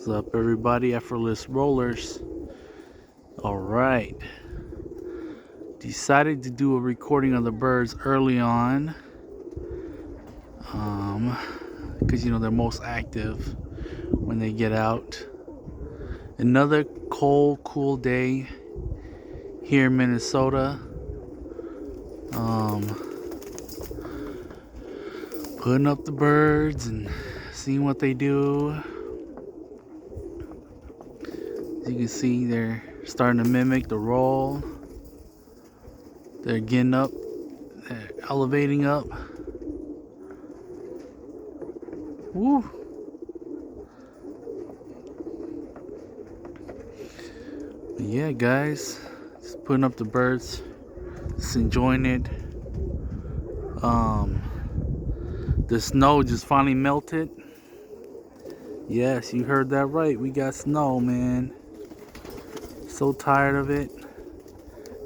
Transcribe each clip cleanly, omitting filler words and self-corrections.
What's up, everybody? F4LESS Rollers. Alright. Decided to do a recording of the birds early on. Because, they're most active when they get out. Another cold, cool day here in Minnesota. Putting up the birds and seeing what they do. As you can see, they're starting to mimic the roll. They're getting up, they're elevating up. Woo! But yeah, guys, just putting up the birds, just enjoying it. The snow just finally melted. Yes, you heard that right. We got snow, man. So tired of it.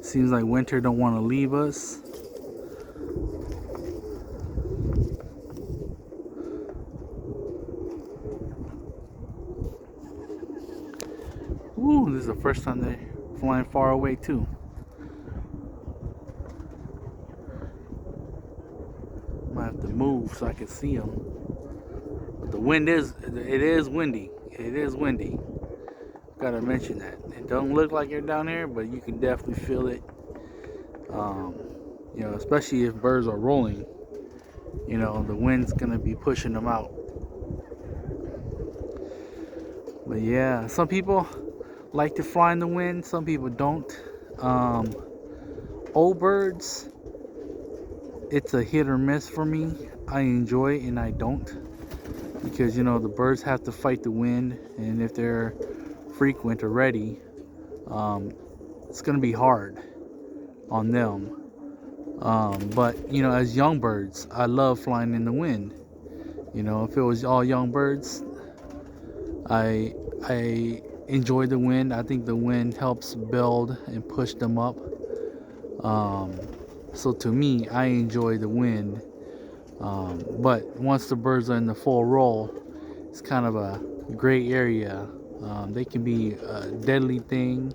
Seems like winter don't want to leave us. Ooh, this is the first time they're flying far away too. Might have to move so I can see them. But the wind it is windy. It is windy. Gotta mention that. It don't look like you're down here, but you can definitely feel it. Especially if birds are rolling. The wind's gonna be pushing them out. But yeah, some people like to fly in the wind, some people don't. Old birds, it's a hit or miss for me. I enjoy it and I don't, because the birds have to fight the wind, and if they're frequent already, it's gonna be hard on them. But as young birds, I love flying in the wind. If it was all young birds, I enjoy the wind. I think the wind helps build and push them up. So to me, I enjoy the wind. But once the birds are in the full roll, it's kind of a gray area. They can be a deadly thing.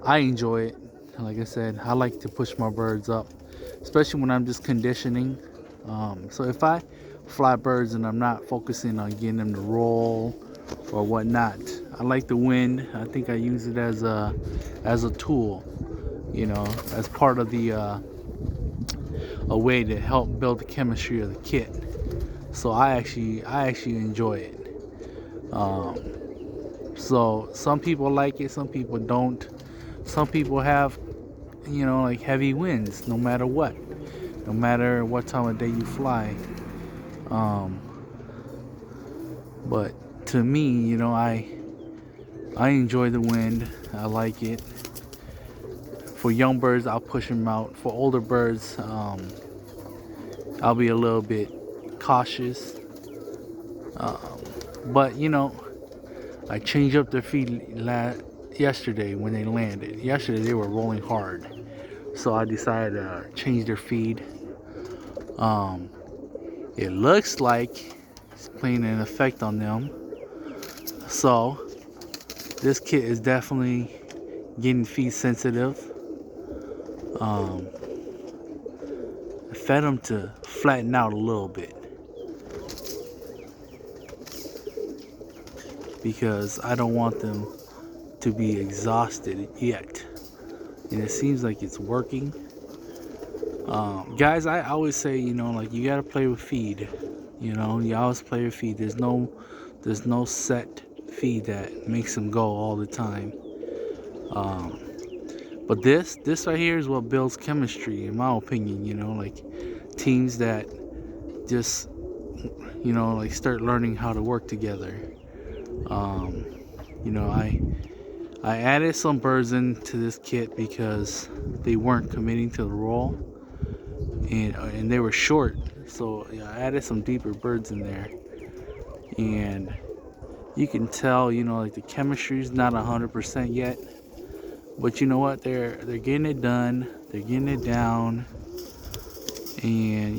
I enjoy it. Like I said, I like to push my birds up, especially when I'm just conditioning. So if I fly birds and I'm not focusing on getting them to roll or whatnot, I like the wind. I think I use it as a tool, as part of the a way to help build the chemistry of the kit. So I actually enjoy it. So some people like it, some people don't. Some people have, like heavy winds, no matter what time of day you fly. But to me, I enjoy the wind. I like it. For young birds, I'll push them out. For older birds, I'll be a little bit cautious. But I changed up their feed yesterday when they landed. Yesterday they were rolling hard, so I decided to change their feed. It looks like it's playing an effect on them. So this kit is definitely getting feed sensitive. I fed them to flatten out a little bit, because I don't want them to be exhausted yet, and it seems like it's working. Guys, I always say, you gotta play with feed. You always play with feed. There's no set feed that makes them go all the time. But this right here is what builds chemistry, in my opinion. Teams that just start learning how to work together. I added some birds into this kit because they weren't committing to the roll, and they were short, so I added some deeper birds in there, and you can tell the chemistry's not 100% yet, but you know what, they're getting it done, they're getting it down, and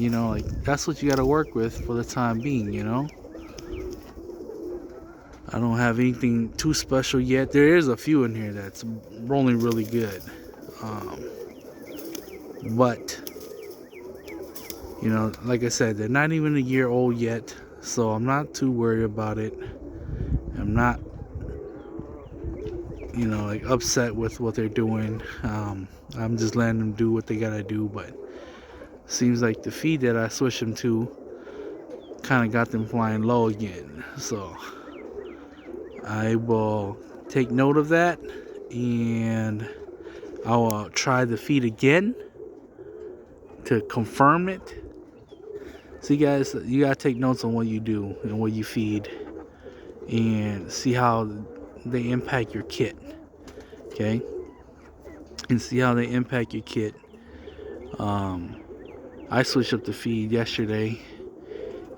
that's what you got to work with for the time being. I don't have anything too special yet. There is a few in here that's rolling really good. But, you know, like I said, they're not even a year old yet. So I'm not too worried about it. I'm not, you know, like upset with what they're doing. I'm just letting them do what they gotta do. But seems like the feed that I switched them to kind of got them flying low again. So I will take note of that, and I will try the feed again to confirm it. So you guys, you gotta take notes on what you do and what you feed, and see how they impact your kit. Okay, and see how they impact your kit. I switched up the feed yesterday,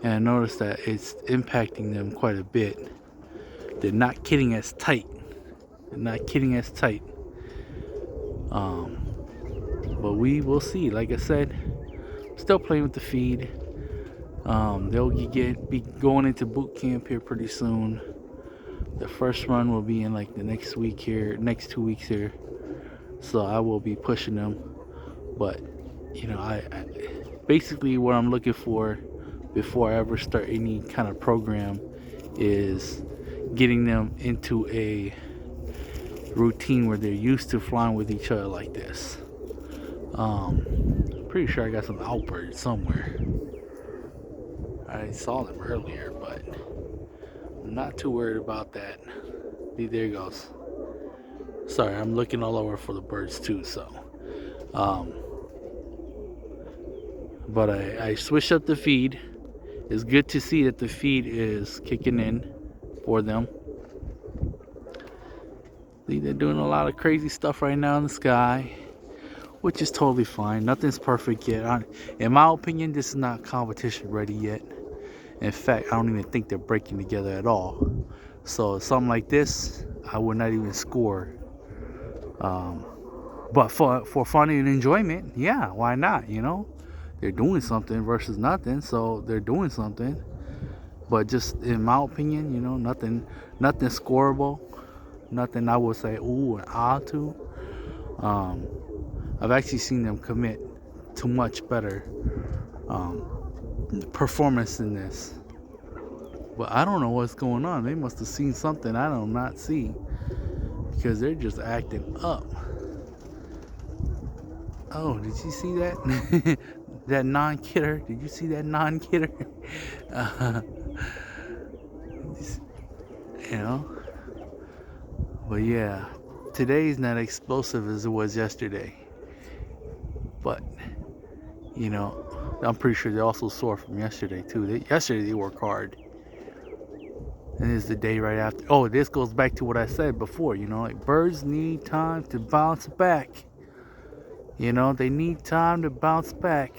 and I noticed that it's impacting them quite a bit. They're not kitting as tight. They're not kitting as tight. But we will see. Like I said, still playing with the feed. They'll be going into boot camp here pretty soon. The first run will be in like the next week here, next 2 weeks here. So I will be pushing them. But you know, I basically what I'm looking for before I ever start any kind of program is getting them into a routine where they're used to flying with each other like this. Pretty sure I got some outbirds somewhere. I saw them earlier, but I'm not too worried about that. There it goes. Sorry, I'm looking all over for the birds too. So, but I switched up the feed. It's good to see that the feed is kicking in for them. See, they're doing a lot of crazy stuff right now in the sky, which is totally fine. Nothing's perfect yet. In my opinion, this is not competition ready yet. In fact, I don't even think they're breaking together at all. So something like this, I would not even score. But for fun and enjoyment, yeah, why not? You know, they're doing something versus nothing, so they're doing something. But just in my opinion, you know, nothing scoreable, nothing I would say ooh and ah to. I've actually seen them commit to much better performance in this. But I don't know what's going on. They must have seen something I do not see, because they're just acting up. Oh, did you see that? That non-kidder? Did you see that non-kidder? You know? But yeah, today's not explosive as it was yesterday. But, you know, I'm pretty sure they're also sore from yesterday too. Yesterday they worked hard. And it's the day right after. Oh, this goes back to what I said before, you know, like birds need time to bounce back. You know, they need time to bounce back.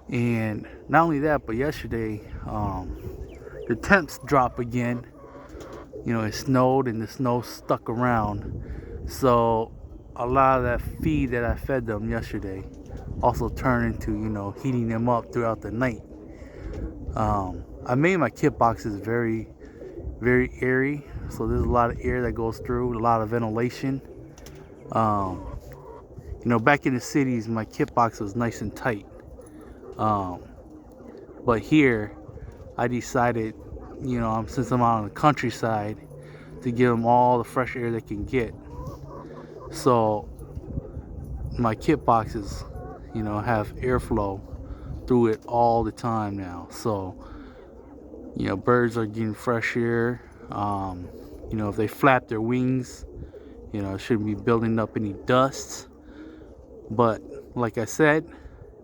And not only that, but yesterday, the temps dropped again. You know, it snowed and the snow stuck around. So a lot of that feed that I fed them yesterday also turned into, you know, heating them up throughout the night. I made my kit boxes very, very airy. So there's a lot of air that goes through, a lot of ventilation. You know, back in the cities, my kit box was nice and tight. But here, I decided, you know, since I'm out on the countryside, to give them all the fresh air they can get. So my kit boxes, you know, have airflow through it all the time now. So, you know, birds are getting fresh air. You know, if they flap their wings, you know, it shouldn't be building up any dust. But like I said,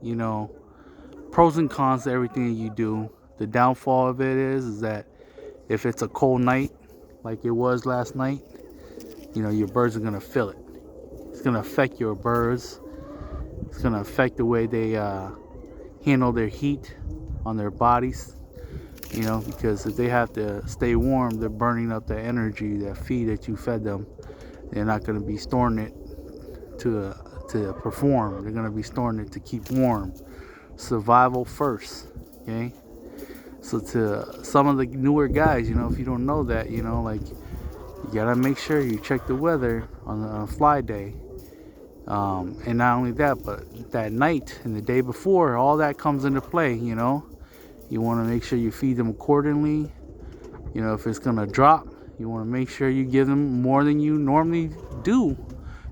you know, pros and cons to everything that you do. The downfall of it is that if it's a cold night, like it was last night, you know, your birds are gonna feel it. It's gonna affect your birds. It's gonna affect the way they handle their heat on their bodies. You know, because if they have to stay warm, they're burning up the energy, that feed that you fed them. They're not gonna be storing it to perform. They're gonna be storing it to keep warm. Survival first. Okay. So to some of the newer guys, if you don't know that, like, you gotta make sure you check the weather on a fly day. And not only that, but that night and the day before, all that comes into play. You want to make sure you feed them accordingly. If it's gonna drop, you want to make sure you give them more than you normally do,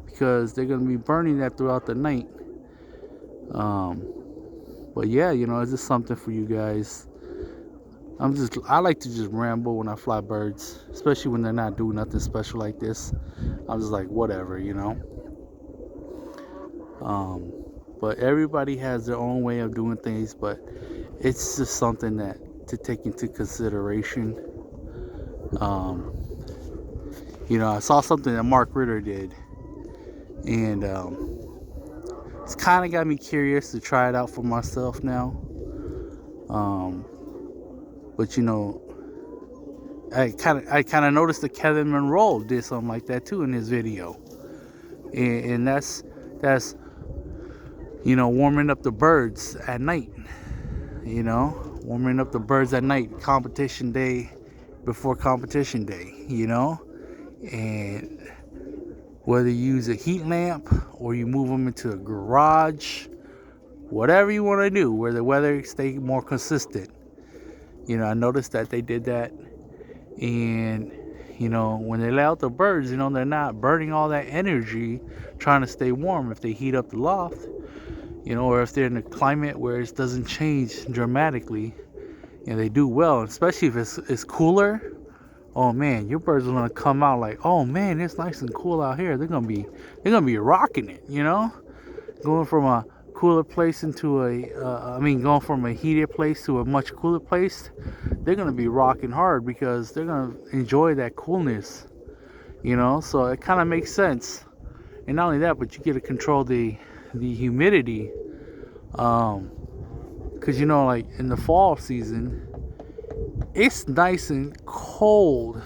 because they're gonna be burning that throughout the night. But yeah, it's just something for you guys. I like to just ramble when I fly birds, especially when they're not doing nothing special like this. I'm just like, whatever. But everybody has their own way of doing things, but it's just something that to take into consideration. I saw something that Mark Ritter did, and it's kind of got me curious to try it out for myself now. But I kind of noticed that Kevin Monroe did something like that too in his video, and that's warming up the birds at night. Warming up the birds at night, competition day before competition day. And whether you use a heat lamp or you move them into a garage, whatever you want to do, where the weather stay more consistent. I noticed that they did that, and when they let out the birds, they're not burning all that energy trying to stay warm. If they heat up the loft, or if they're in a climate where it doesn't change dramatically, they do well. Especially if it's cooler. Oh man, your birds are gonna come out like, oh man, it's nice and cool out here. They're gonna be rocking it. Going from a cooler place into going from a heated place to a much cooler place, they're gonna be rocking hard because they're gonna enjoy that coolness. So it kind of makes sense. And not only that, but you get to control the humidity, because like in the fall season, it's nice and cold,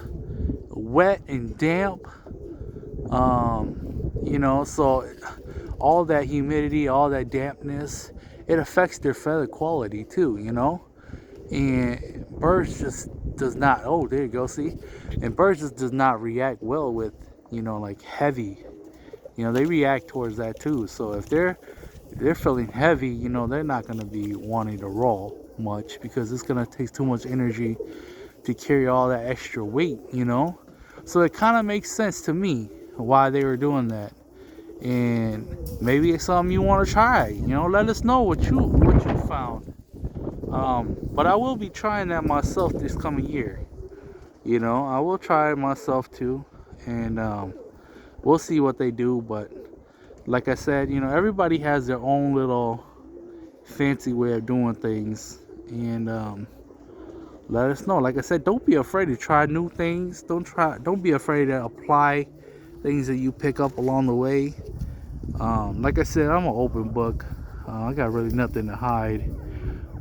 wet and damp. So all that humidity, all that dampness, it affects their feather quality too. And birds just does not. Oh, there you go. See, and birds just does not react well with like heavy. They react towards that too. So if they're feeling heavy, they're not going to be wanting to roll much, because it's going to take too much energy to carry all that extra weight. So it kind of makes sense to me why they were doing that. And maybe it's something you want to try. Let us know what you found. But I will be trying that myself this coming year. I will try it myself too, and we'll see what they do. But like I said, everybody has their own little fancy way of doing things, and let us know. Like I said, don't be afraid to try new things. Don't be afraid to apply things that you pick up along the way. Like I said, I'm an open book. I got really nothing to hide.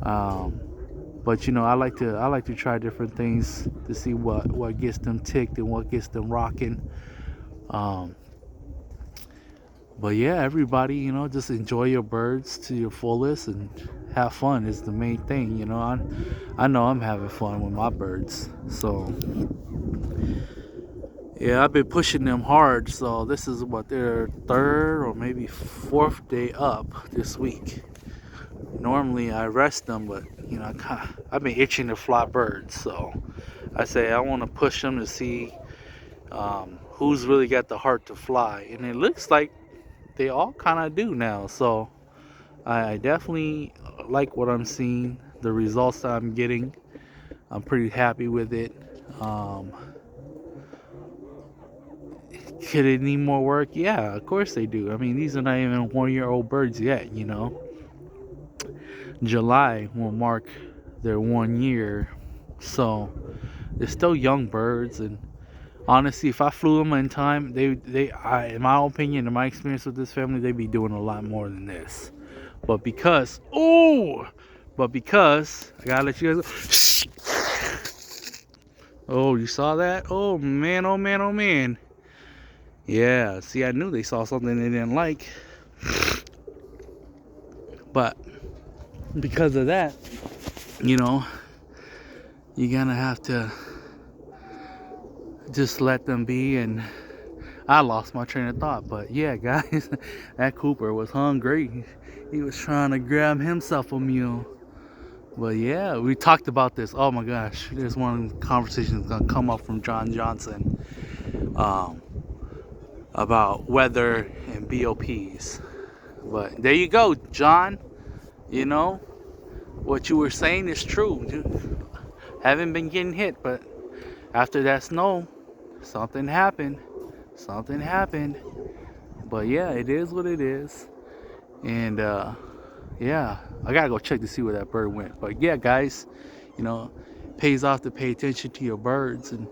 But I like to try different things to see what gets them ticked and what gets them rocking. But yeah, everybody, just enjoy your birds to your fullest and have fun is the main thing. I know I'm having fun with my birds. So yeah, I've been pushing them hard. So this is their third or maybe fourth day up this week. Normally I rest them, but I've been itching to fly birds. So I say I want to push them to see who's really got the heart to fly, and it looks like they all kind of do now. So I definitely like what I'm seeing, the results that I'm getting. I'm pretty happy with it. Could it need more work? Yeah, of course they do. I mean, these are not even 1-year-old birds yet. July will mark their 1 year, so they're still young birds. And honestly, if I flew them in time, in my opinion, in my experience with this family, they'd be doing a lot more than this. But because I gotta let you guys know. Oh, you saw that? Oh man, oh man, oh man. Yeah, see, I knew they saw something they didn't like. But because of that, you're gonna have to just let them be. And I lost my train of thought, but yeah, guys, that Cooper was hungry. He was trying to grab himself a meal. But yeah, we talked about this. Oh my gosh, there's one conversation that's gonna come up from John Johnson um, about weather and BOPs. But there you go, John. You know, what you were saying is true. Haven't been getting hit, but after that snow, something happened. Something happened. But yeah, it is what it is. And yeah, I gotta go check to see where that bird went. But yeah, guys, you know, it pays off to pay attention to your birds. And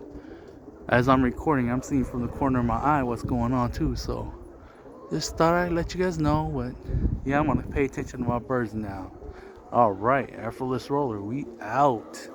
as I'm recording, I'm seeing from the corner of my eye what's going on too. So just thought I'd let you guys know. But yeah, I'm gonna pay attention to my birds now. All right, F4LESS Roller, we out.